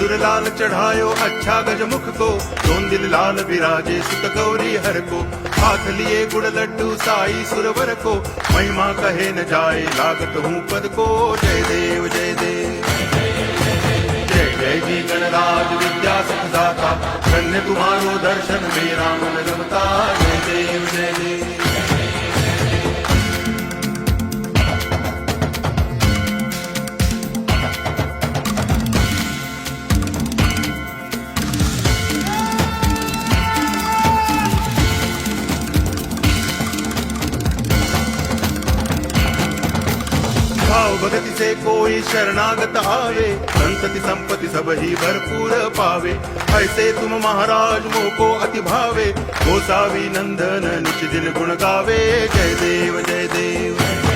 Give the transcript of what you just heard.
सिंदूर लाल चढ़ायो अच्छा गजमुख को, दोन दिल लाल विराजे सुत गौरी हर को। हाथ लिए गुड़ लड्डू साई सुरवर को, महिमा कहे न जाए लागत हूँ पद को। जय देव जय देव जय जय जी गणराज विद्या सुखदाता, धन्य तुम्हारो दर्शन मेरा मन रमता। जय देव जय देव भाव भगति से कोई शरणागत आवे, संतति संपत्ति सब ही भरपूर पावे। ऐसे तुम महाराज मोको अति भावे, गोसावी नंदन निच दिन गुण गावे। जय देव जय देव